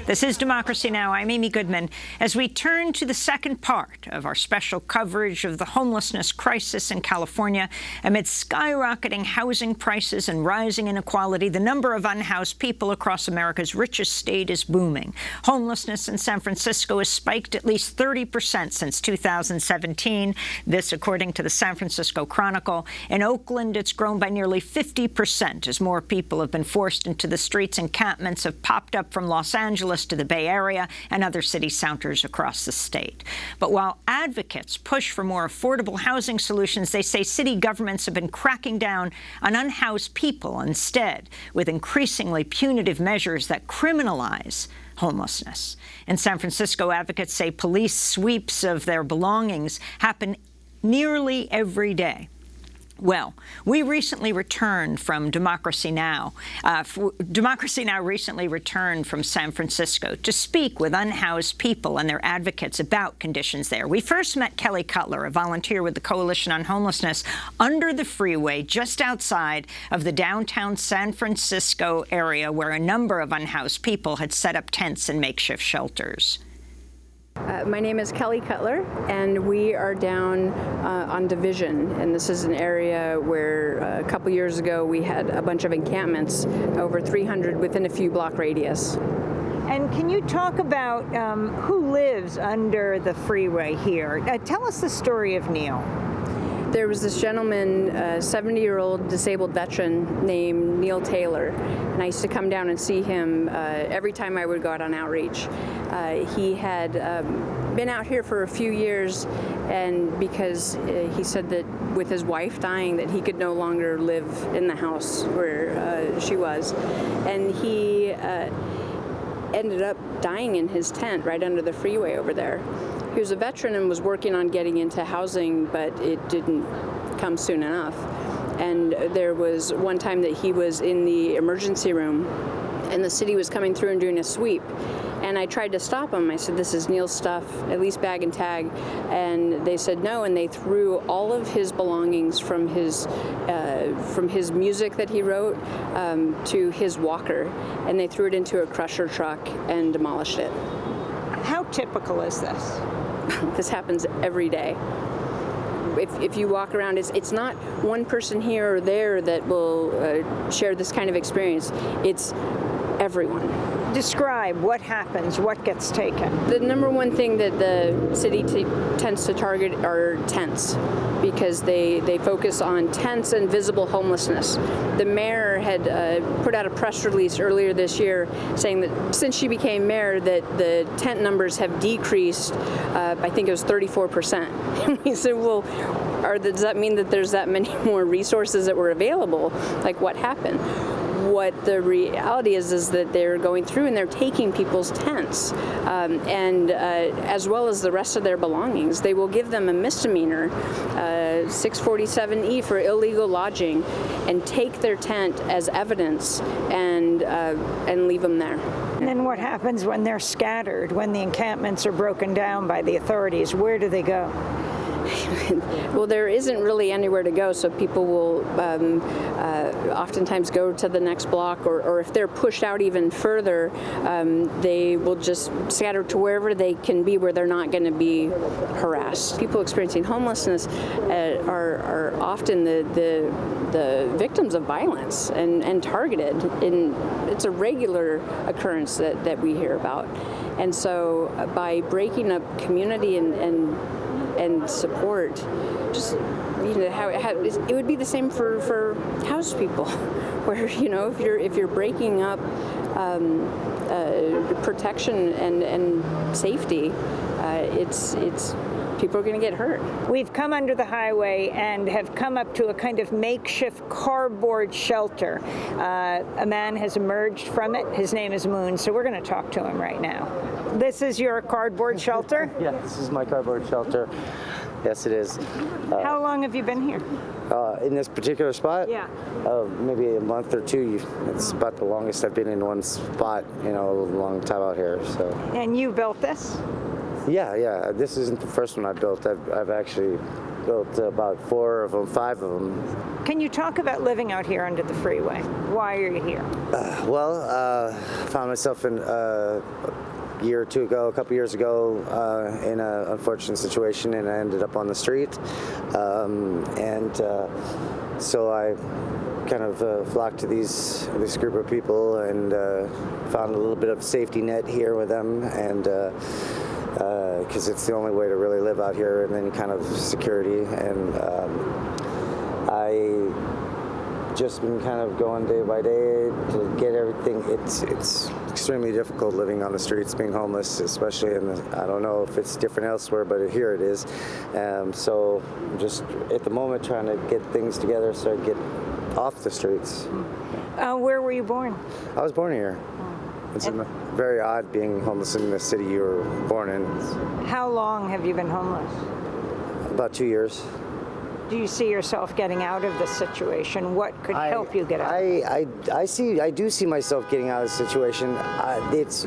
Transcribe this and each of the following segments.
This is Democracy Now! I'm Amy Goodman. As we turn to the second part of our special coverage of the homelessness crisis in California, amid skyrocketing housing prices and rising inequality, the number of unhoused people across America's richest state is booming. Homelessness in San Francisco has spiked at least 30% since 2017. This, according to the San Francisco Chronicle. In Oakland, it's grown by nearly 50% as more people have been forced into the streets. Encampments have popped up from Los Angeles to the Bay Area and other city centers across the state. But while advocates push for more affordable housing solutions, they say city governments have been cracking down on unhoused people instead, with increasingly punitive measures that criminalize homelessness. In San Francisco, advocates say police sweeps of their belongings happen nearly every day. Well, we recently returned from Democracy Now! Democracy Now! Recently returned from San Francisco to speak with unhoused people and their advocates about conditions there. We first met Kelly Cutler, a volunteer with the Coalition on Homelessness, under the freeway just outside of the downtown San Francisco area, where a number of unhoused people had set up tents and makeshift shelters. My name is Kelly Cutler, and we are down on Division, and this is an area where a couple years ago we had a bunch of encampments, over 300 within a few block radius. And can you talk about who lives under the freeway here? Tell us the story of Neil. There was this gentleman, a 70-year-old disabled veteran named Neil Taylor, and I used to come down and see him every time I would go out on outreach. He had been out here for a few years, and because he said that with his wife dying that he could no longer live in the house where she was, and he ended up dying in his tent right under the freeway over there. He was a veteran and was working on getting into housing, but it didn't come soon enough. And there was one time that he was in the emergency room, and the city was coming through and doing a sweep. And I tried to stop him. I said, "This is Neil's stuff, at least bag and tag." And they said no, and they threw all of his belongings from his music that he wrote to his walker, and they threw it into a crusher truck and demolished it. How typical is this? This happens every day. If you walk around, it's not one person here or there that will share this kind of experience. It's everyone. Describe what happens, what gets taken. The number one thing that the city tends to target are tents, because they focus on tents and visible homelessness. The mayor had put out a press release earlier this year saying that since she became mayor that the tent numbers have decreased, I think it was 34%. And we said, well, does that mean that there's that many more resources that were available? Like, what happened? What the reality is that they're going through and they're taking people's tents and as well as the rest of their belongings. They will give them a misdemeanor, 647E for illegal lodging, and take their tent as evidence and leave them there. And then what happens when they're scattered, when the encampments are broken down by the authorities? Where do they go? Well, there isn't really anywhere to go, so people will oftentimes go to the next block, or if they're pushed out even further, they will just scatter to wherever they can be where they're not going to be harassed. People experiencing homelessness are often the victims of violence and targeted. It's a regular occurrence that we hear about. And so by breaking up community and support, just it would be the same for house people, where if you're breaking up protection and safety, it's people are going to get hurt. We've come under the highway and have come up to a kind of makeshift cardboard shelter. A man has emerged from it. His name is Moon, so we're going to talk to him right now. This is your cardboard shelter? Yeah, this is my cardboard shelter. Yes, it is. How long have you been here? In this particular spot? Yeah. Maybe a month or two. It's about the longest I've been in one spot, a long time out here. So. And you built this? Yeah. This isn't the first one I built. I've actually built about 4 of them, 5 of them. Can you talk about living out here under the freeway? Why are you here? Found myself in a couple years ago, in an unfortunate situation, and I ended up on the street. So I kind of flocked to this group of people and found a little bit of safety net here with them, and because it's the only way to really live out here, and then kind of security. And I just been kind of going day by day to get everything. It's extremely difficult living on the streets, being homeless, especially I don't know if it's different elsewhere, but here it is. So just at the moment trying to get things together so I get off the streets. Where were you born? I was born here. It's very odd being homeless in the city you were born in. How long have you been homeless? About 2 years. Do you see yourself getting out of this situation? What could help you get out? I do see myself getting out of the situation. It's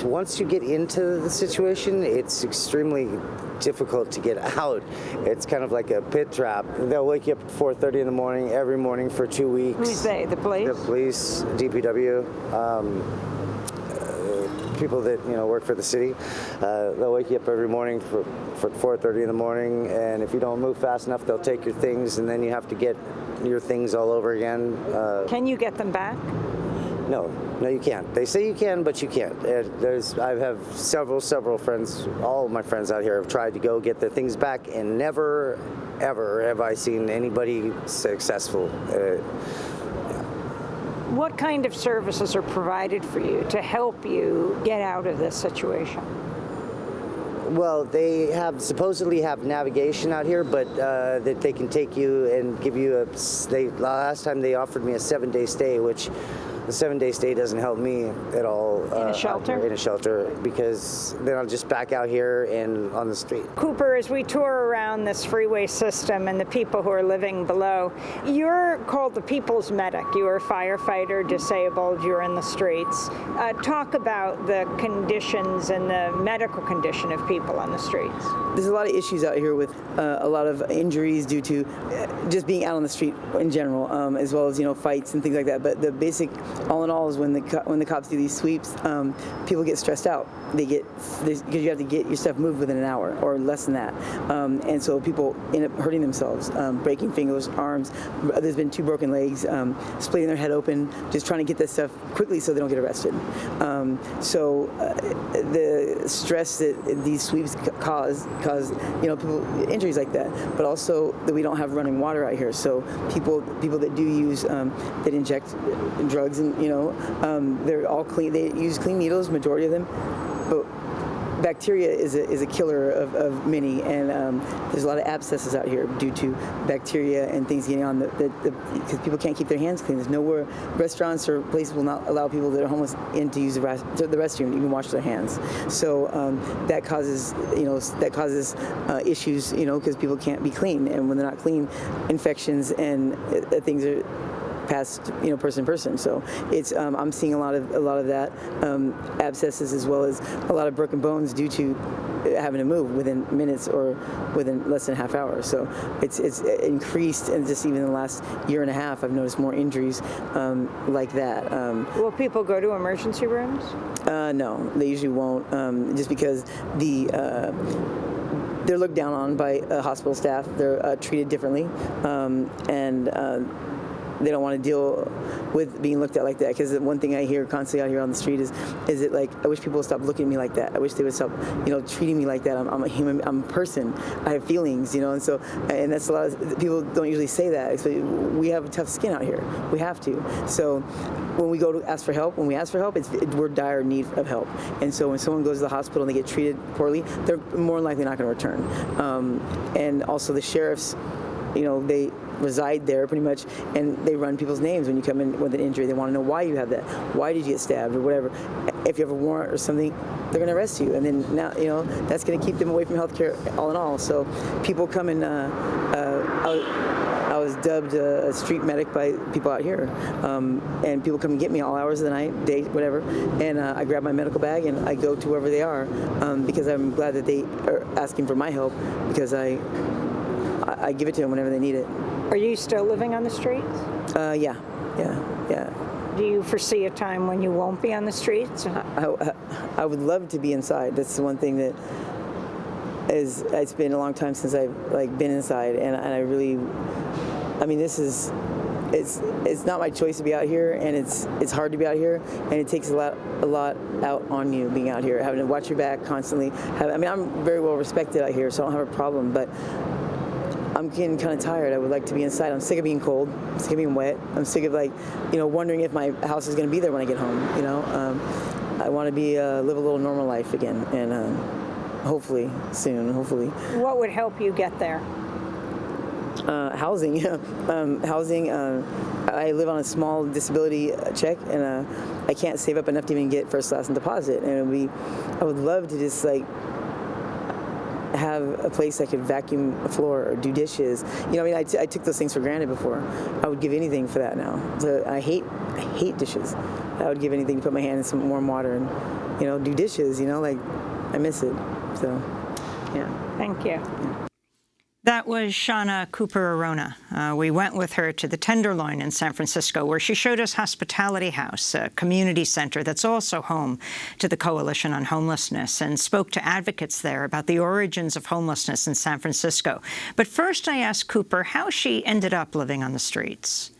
once you get into the situation, it's extremely difficult to get out. It's kind of like a pit trap. They'll wake you up at 4:30 in the morning every morning for 2 weeks. Who's they? The police? The police, DPW. People that work for the city, they'll wake you up every morning for 4:30 in the morning, and if you don't move fast enough, they'll take your things, and then you have to get your things all over again. Can you get them back? No, you can't. They say you can, but you can't. I have several friends. All of my friends out here have tried to go get their things back, and never, ever have I seen anybody successful. What kind of services are provided for you to help you get out of this situation? Well, they supposedly have navigation out here, but that they can take you and give you last time they offered me a 7-day stay, which the 7-day stay doesn't help me at all. In a shelter? In a shelter, because then I'll just back out here and on the street. Cooper, as we tour around this freeway system and the people who are living below, you're called the people's medic. You are a firefighter, disabled, you're in the streets. Talk about the conditions and the medical condition of people on the streets. There's a lot of issues out here with a lot of injuries due to just being out on the street in general, as well as fights and things like that. But the basic, all in all, is when the cops do these sweeps, people get stressed out. Because you have to get your stuff moved within an hour or less than that, and so people end up hurting themselves, breaking fingers, arms. There's been 2 broken legs, splitting their head open, just trying to get that stuff quickly so they don't get arrested. The stress that these sweeps cause people injuries like that, but also that we don't have running water out here. So people that do use that inject drugs, and they're all clean. They use clean needles, majority of them. But bacteria is a killer of many, and there's a lot of abscesses out here due to bacteria and things getting on because people can't keep their hands clean. There's nowhere, restaurants or places will not allow people that are homeless in to use the restroom to even wash their hands. So that causes issues, because people can't be clean, and when they're not clean, infections and things are past person to person. So it's I'm seeing a lot of that, abscesses, as well as a lot of broken bones due to having to move within minutes or within less than a half hour. So it's increased, and just even in the last year and a half, I've noticed more injuries like that. Will people go to emergency rooms? No, they usually won't, just because they're looked down on by hospital staff. They're treated differently, and they don't want to deal with being looked at like that. Because the one thing I hear constantly out here on the street is it like, I wish people would stop looking at me like that. I wish they would stop, treating me like that. I'm a human. I'm a person. I have feelings, and that's a lot of people don't usually say that. So we have a tough skin out here. We have to. So when we go to ask for help, we're dire need of help. And so when someone goes to the hospital and they get treated poorly, they're more than likely not going to return. And also the sheriffs, they reside there pretty much, and they run people's names when you come in with an injury. They want to know why you have that, why did you get stabbed, or whatever. If you have a warrant or something, they're going to arrest you, and then now that's going to keep them away from healthcare all in all. So people come and I was dubbed a street medic by people out here, and people come and get me all hours of the night, day, whatever, and I grab my medical bag and I go to wherever they are, because I'm glad that they are asking for my help, because I I give it to them whenever they need it. Are you still living on the streets? Yeah. Do you foresee a time when you won't be on the streets? I would love to be inside. That's the one thing that is. It's been a long time since I've been inside, and I really, I mean, this is. It's not my choice to be out here, and it's hard to be out here, and it takes a lot out on you being out here, having to watch your back constantly. I'm very well respected out here, so I don't have a problem, but I'm getting kind of tired. I would like to be inside. I'm sick of being cold. I'm sick of being wet. I'm sick of wondering if my house is going to be there when I get home. I want to be live a little normal life again, and hopefully soon. Hopefully. What would help you get there? Housing. Housing. I live on a small disability check, and I can't save up enough to even get first class and deposit. And I would love to just have a place I could vacuum a floor or do dishes. I took those things for granted before. I would give anything for that now. So I hate dishes. I would give anything to put my hand in some warm water and, do dishes. I miss it. So, yeah. Thank you. Yeah. That was Shauna Cooper-Arona. We went with her to the Tenderloin in San Francisco, where she showed us Hospitality House, a community center that's also home to the Coalition on Homelessness, and spoke to advocates there about the origins of homelessness in San Francisco. But first I asked Cooper how she ended up living on the streets.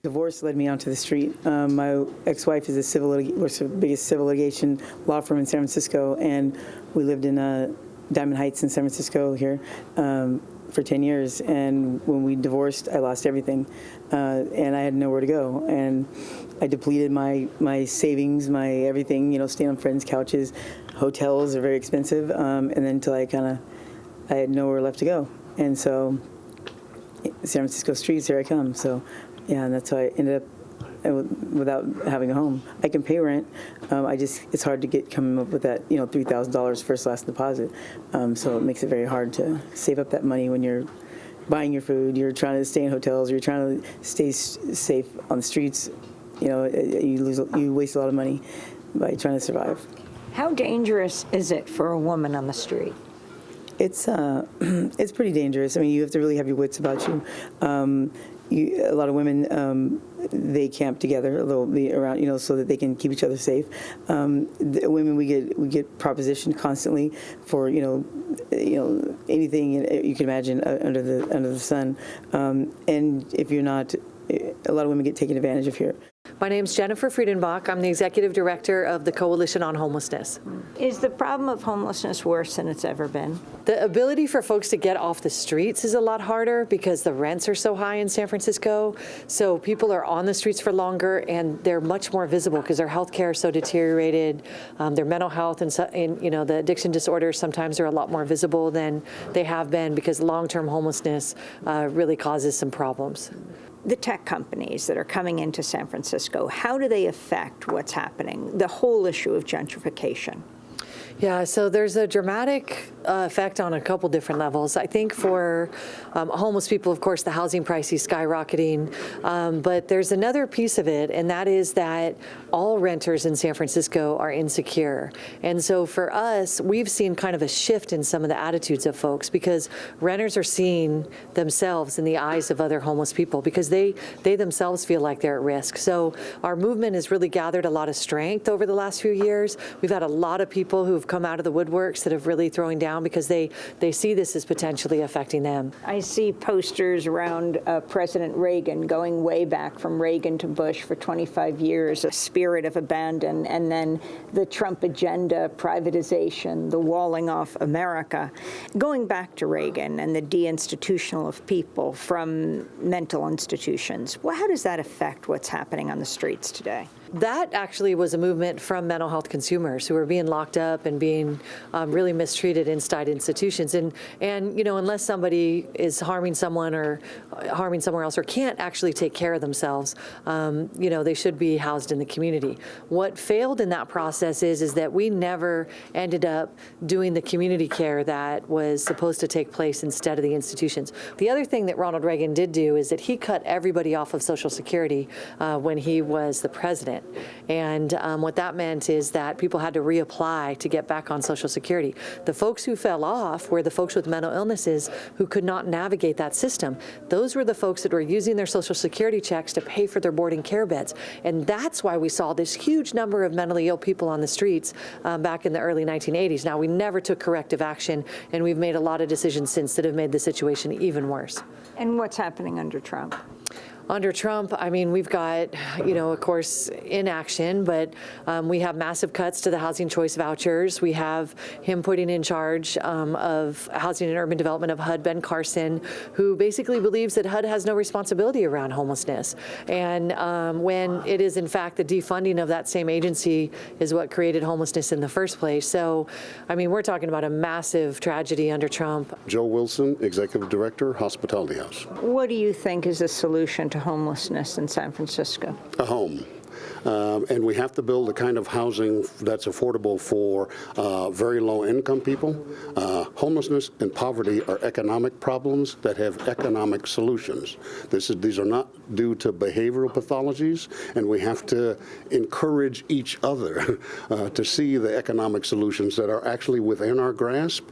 Divorce led me onto the street. My ex-wife is the biggest civil litigation law firm in San Francisco, and we lived in Diamond Heights in San Francisco here for 10 years. And when we divorced, I lost everything, and I had nowhere to go. And I depleted my savings, my everything, staying on friends' couches. Hotels are very expensive, and then until I had nowhere left to go. And so San Francisco streets, here I come. So yeah, and that's how I ended up without having a home. I can pay rent. It's hard to come up with that, $3,000 first last deposit. So it makes it very hard to save up that money when you're buying your food, you're trying to stay in hotels, you're trying to stay safe on the streets. You waste a lot of money by trying to survive. How dangerous is it for a woman on the street? It's pretty dangerous. You have to really have your wits about you. A lot of women, they camp together. They'll be around, so that they can keep each other safe. The women, we get propositioned constantly for, anything you can imagine under the sun. And if you're not, a lot of women get taken advantage of here. My name's Jennifer Friedenbach. I'm the Executive Director of the Coalition on Homelessness. Is the problem of homelessness worse than it's ever been? The ability for folks to get off the streets is a lot harder because the rents are so high in San Francisco. So people are on the streets for longer, and they're much more visible because their health care is so deteriorated. Their mental health and the addiction disorders sometimes are a lot more visible than they have been because long-term homelessness really causes some problems. The tech companies that are coming into San Francisco, how do they affect what's happening, the whole issue of gentrification? Yeah, so there's a dramatic effect on a couple different levels. I think for homeless people, of course, the housing price is skyrocketing, but there's another piece of it, and that is that all renters in San Francisco are insecure. And so for us, we've seen kind of a shift in some of the attitudes of folks because renters are seeing themselves in the eyes of other homeless people because they themselves feel like they're at risk. So our movement has really gathered a lot of strength over the last few years. We've had a lot of people who've come out of the woodworks that have really throwing down because they see this as potentially affecting them. I see posters around President Reagan going way back from Reagan to Bush for 25 years, a spirit of abandon, and then the Trump agenda, privatization, the walling off America. Going back to Reagan and the deinstitutional of people from mental institutions, well, how does that affect what's happening on the streets today? That actually was a movement from mental health consumers who were being locked up and being really mistreated inside institutions. And unless somebody is harming someone or harming somewhere else or can't actually take care of themselves, they should be housed in the community. What failed in that process is that we never ended up doing the community care that was supposed to take place instead of the institutions. The other thing that Ronald Reagan did do is that he cut everybody off of Social Security when he was the president. rent. And what that meant is that people had to reapply to get back on Social Security. The folks who fell off were the folks with mental illnesses who could not navigate that system. Those were the folks that were using their Social Security checks to pay for their boarding care beds. And that's why we saw this huge number of mentally ill people on the streets back in the early 1980s. Now, we never took corrective action, and we've made a lot of decisions since that have made the situation even worse. And what's happening under Trump? Under Trump, I mean, we've got, of course, inaction, but we have massive cuts to the housing choice vouchers. We have him putting in charge of housing and urban development of HUD, Ben Carson, who basically believes that HUD has no responsibility around homelessness. And when it is, in fact, the defunding of that same agency is what created homelessness in the first place. So, I mean, we're talking about a massive tragedy under Trump. Joe Wilson, Executive Director, Hospitality House. What do you think is the solution to homelessness in San Francisco? A home. And we have to build the kind of housing that's affordable for very low-income people. Homelessness and poverty are economic problems that have economic solutions. These are not due to behavioral pathologies, and we have to encourage each other to see the economic solutions that are actually within our grasp.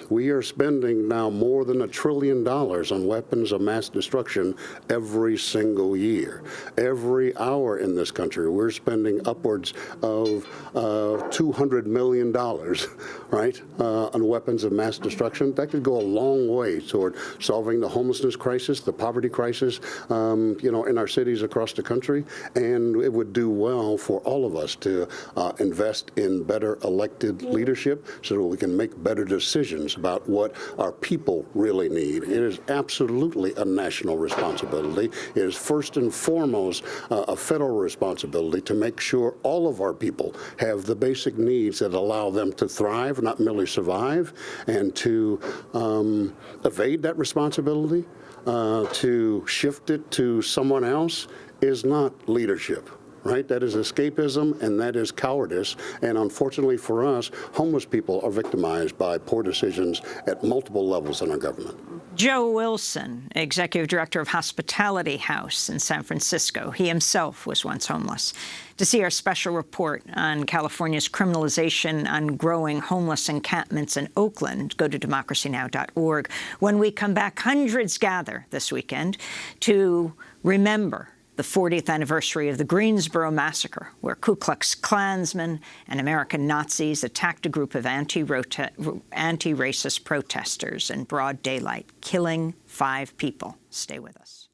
We are spending now more than $1 trillion on weapons of mass destruction every single year. Every hour in this country, we're spending upwards of $200 million, right, on weapons of mass destruction. That could go a long way toward solving the homelessness crisis, the poverty crisis, in our cities across the country. And it would do well for all of us to invest in better elected leadership so that we can make better decisions about what our people really need. It is absolutely a national responsibility. It is first and foremost a federal responsibility to make sure all of our people have the basic needs that allow them to thrive, not merely survive, and to evade that responsibility, to shift it to someone else is not leadership. Right? That is escapism, and that is cowardice. And unfortunately for us, homeless people are victimized by poor decisions at multiple levels in our government. Joe Wilson, Executive Director of Hospitality House in San Francisco. He himself was once homeless. To see our special report on California's criminalization on growing homeless encampments in Oakland, go to democracynow.org. When we come back, hundreds gather this weekend to remember the 40th anniversary of the Greensboro Massacre, where Ku Klux Klansmen and American Nazis attacked a group of anti-racist protesters in broad daylight, killing 5 people. Stay with us.